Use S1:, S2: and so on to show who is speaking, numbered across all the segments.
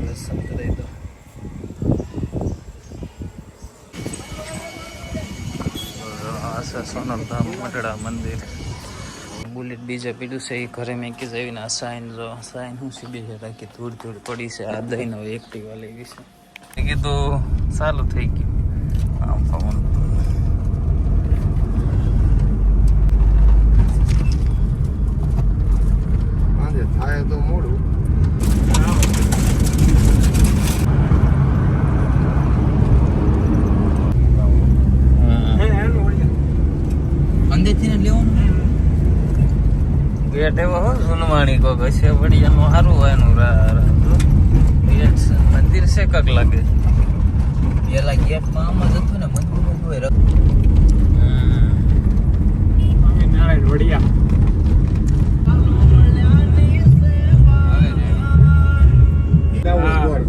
S1: દર્શન કરી દો. આ છે સોનલધામ મટડા મંદિર. બુલેટ બીજે પીડ્યું છે એ ઘરે મેં કીધું એવી ના સાઈન જો સાઈન હું સીધી છે રાખી ધૂળ ધૂળ પડી છે. આ દહીંનો એક્ટિવા લેવી છે. મેં કીધું સારું થઈ ગયું. આમ ફોન
S2: થાય તો મોડું
S1: અંદરથી લેવાનું ગેટ એવો હો સુનવાણી કોક હશે વળી એનું સારું હોય એનું ગેટ મંદિર છે કક લાગે પેલા ગેટમાં આમ જ હતું ને મંદિર હોય
S3: નારાયણ વડિયા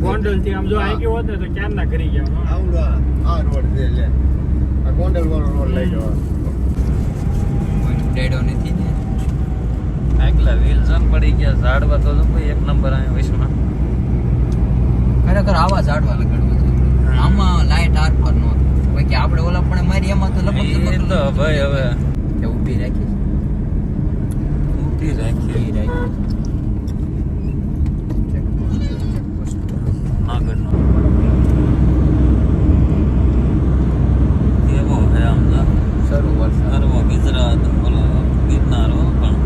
S3: ગોંડલ થી આમ જો આવી ગયો હોત ને તો ક્યાં ના કરી ગયા
S2: આવડા આ રોડ છે લે આ ગોંડલ વાળો રોડ લઈ જવા
S1: ડેડો નથી ને આગલા વ્હીલ જન પડી ગયા ઝાડવા તો કોઈ એક નંબર આવ્યો વિશ્વમાં ખરેખર આવા ઝાડવા લગાડવા છે આમાં લાઈટ આર પર નો બાકી આપણે ઓલા પણ મારી એમાં તો લપક તો ભાઈ હવે ઊભી રાખી આગળનો કેવો હે આમ સરોવર ગુજરાત ઓલો ગિરનારો પણ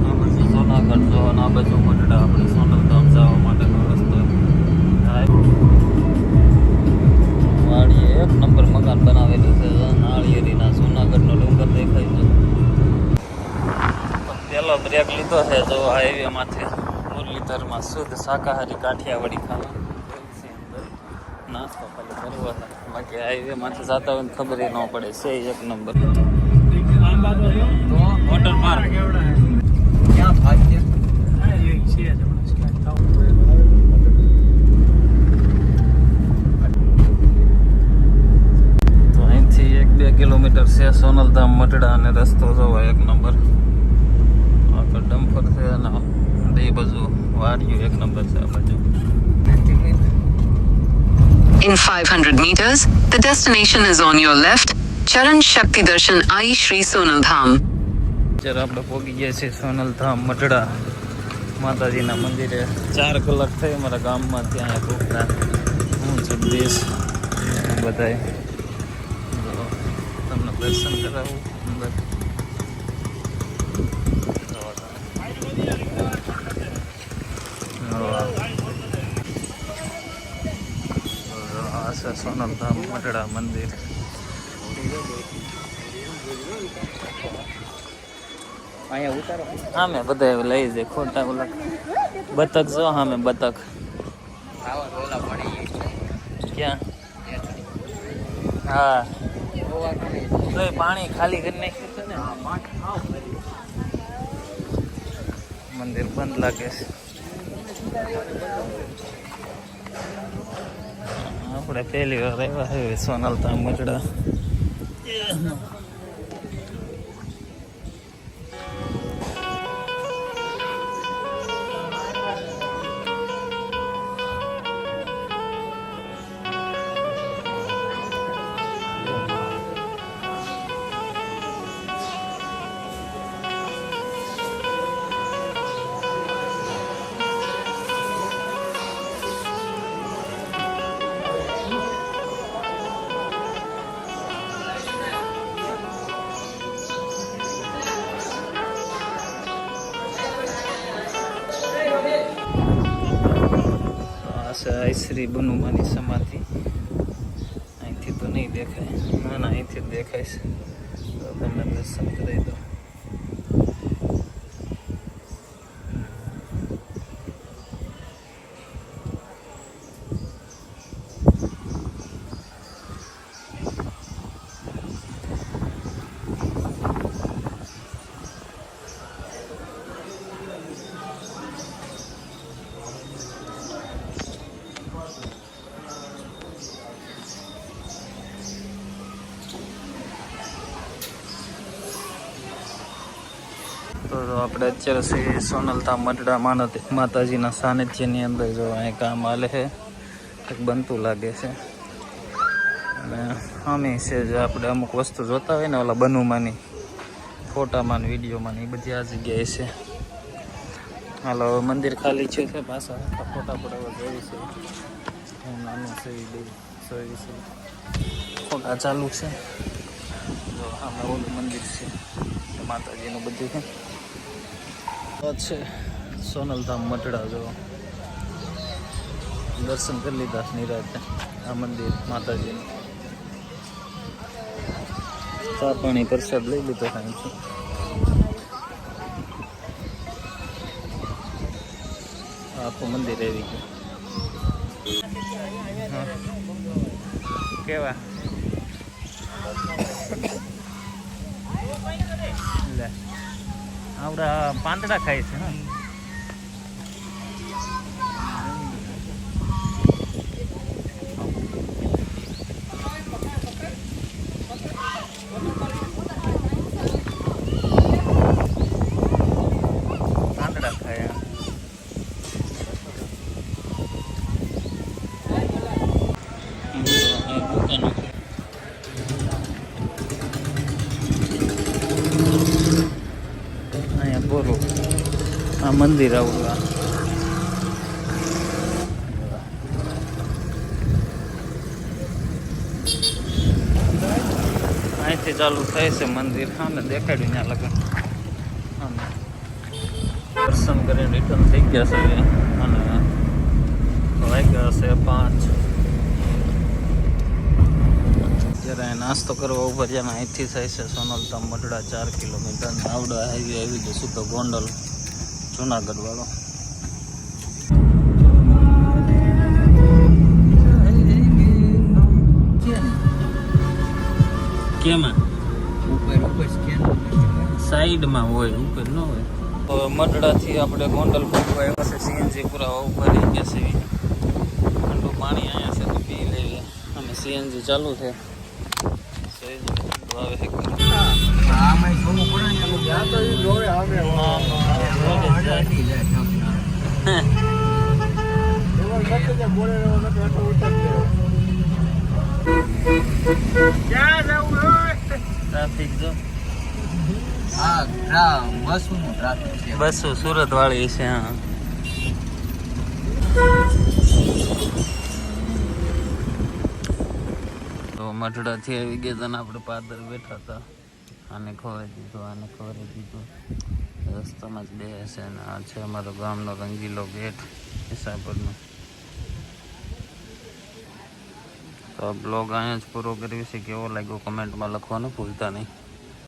S1: આ બાજુ સોનાગઢ જો અને આ બાજુ મટડા આપણે સોનલધામ જવા માટેનો રસ્તો વાડીએ એક નંબર મકાન બનાવેલું છે નાળિયેરીના જૂનાગઢનો ડુંગર દેખાય છે. પેલો બ્રેક લીધો છે જો હાઈવે માંથી મુરલીધરમાં શુદ્ધ શાકાહારી કાઠિયાવાડી ખાવા નાસ્તો ખાલી કરવો છે બાકી હાઈવે માંથી જતા હોય ખબર ન પડે છે એક નંબર વોટર પાર્ક ક્યાં ભાગ્ય તો અહીંથી 1-2 કિલોમીટર છે સોનલધામ મટડા અને રસ્તો જોવો એક નંબર ડમ્ફર છે અને બે બાજુ વાડિયું એક નંબર છે આ બાજુ.
S4: In 500 meters, the destination is on your left. Charan Shakti Darshan Ai Shri Sonaldham.
S1: જ્યારે આપણે પહોંચી ગયા છીએ સોનલધામ મટડા માતાજીના મંદિરે 4 કલાક થઈ અમારા ગામમાં ત્યાં ભૂખના હું જગદીશ બધાય તમને દર્શન કરાવું અંદર સોનલધામ મટડા મંદિર. અહીંયા ઉતારો હા મેં બધા લઈ જાય ખોટા ઓલા બતક જો હા મેં બતક ક્યાં હા તો પાણી ખાલી કરી નાખ્યું છે ને મંદિર બંધ લાગે છે. આપણે પહેલી વાર આવ્યા છે સોનલધામ મટડા. શ્રી બનુમાની સમાધિ અહીંથી તો નહીં દેખાય ના અહીંથી જ દેખાય છે તો તમને દર્શન કરી દો. તો આપણે અત્યારે છે સોનલધામ મઢડા માતાજીના સાનિધ્યની અંદર જો અહીં કામ હાલે છે, કંઈક બનતું લાગે છે. અને અમે છે જે આપણે અમુક વસ્તુ જોતા હોય ને ઓલા બનુમાંની ફોટામાં ને વિડીયોમાં ને એ બધી આ જગ્યાએ છે. હાલો મંદિર ખાલી છે પાછા ફોટા પડાવવા જેવી છે. નાનું છે ફોટા ચાલુ છે. જો આમે ઓલું મંદિર છે માતાજીનું બધું છે. છે સોનલધામ મઢડા જો દર્શન કરી લીધા નિરાતે આ મંદિર માતાજીનું. ચા પાણી પ્રસાદ લઈ લીધો કાંઈ છે. આખું મંદિર આવી ગયું. કેવા લે આવડા પાંદડા ખાય છે ને. પાંદડા ખાય અહીંયા બોલો આ મંદિર આવું અહીંથી ચાલુ થાય છે મંદિર. હા ને દેખાડ્યું ત્યાં લગન. દર્શન કરીને રિટર્ન થઈ ગયા છે અને વાગ્યા છે 5. જ્યારે નાસ્તો કરવા ઉભા રહ્યા અહીંથી થાય છે સોનલધામ મઢડા 4 કિલોમીટર. આવડો હાઈવે આવી ગયો સીધો ગોંડલ જુનાગઢ વાળો. કેમાં સાઈડમાં હોય ઉપર ન હોય. તો મઢડાથી આપણે ગોંડલ પગવા આવ્યા છે. સીએનજી પુરાવા ઉભા રહી ગયા છે. ઠંડુ પાણી અહીંયા છે તો પી લઈએ. અને સીએનજી ચાલુ છે. આવે છે ટ્રાફિક જો બસો સુરત વાળી છે. હા તો મઢડાથી આવી ગયા હતા ને આપણે પાદર બેઠા હતા. આને ખવાઈ દીધું રસ્તામાં જ બે છે. ને આ છે અમારો ગામનો રંગીલો ગેટ હિસાબરનો. તો આ બ્લોગ અહીંયા જ પૂરો કર્યો છે. કેવો લાગ્યો કમેન્ટમાં લખવાનું ભૂલતા નહીં.